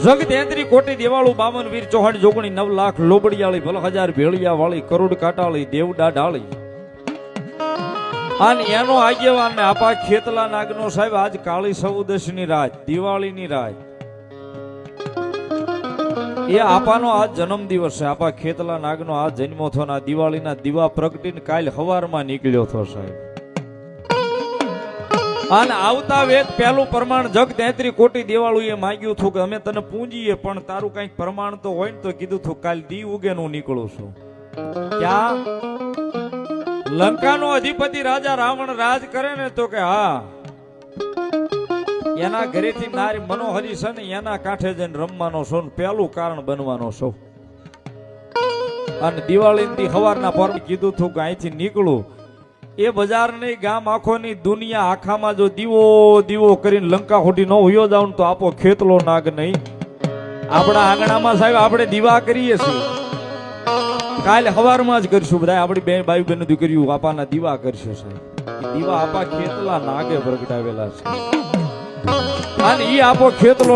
જગ 33 કોટી દેવાળું 52 વીર ચૌહાણ જોગણી 9 લાખ લોબડિયાળી ભલ હજાર ભેળિયા વાળી કરોડ કાટાળી દેવડા ઢાળી અને એનો આગેવાન ને આપા ખેતલા નાગનો સાહેબ આજ કાળી ચૌદશની રાત દિવાળીની રાત એ આપાનો આજ જન્મ દિવસ છે. આપા ખેતલા નાગનો આજ જન્મો થયો ના દિવાળીના દીવા પ્રગટીને કાલ હવારમાં નીકળ્યો થયો સાહેબ. અને આવતા વેદ પહેલું પ્રમાણ જગ 33 કોટી દેવાળું એ માંગ્યું હતું કે અમે તને પૂંજીએ પણ તારું કઈક પ્રમાણ તો હોય ને તો કીધું હતું કાલ દી ઉગે હું નીકળું છું. ક્યાં લંકાનો અધિપતિ રાજા રાવણ રાજ કરે ને તો કે હા એના ઘરેથી નારી મનોહરી છે ને એના કાંઠે જઈને રમવાનો છો ને પહેલું કારણ બનવાનો છો. અને દિવાળી સવારના પર કીધું હતું કે અહીંથી નીકળું એ બજાર નહીં ગામ આખોની દુનિયા આખામાં જો દીવો દીવો કરીને લંકા ખોટી ન હોયો જાવ તો આપો ખેતલો નાગ નહીં. આપણા આંગણામાં સાહેબ આપણે દીવા કરીએ છીએ કાલે સવારમાં જ કરીશું બધા આપણી બેન ભાઈ બહેન દીકરીઓ આપાના દીવા કરશે સાહેબ. દીવા આપા ખેતલા નાગે પ્રગટાવેલા છે અને ઈ આપો ખેતલો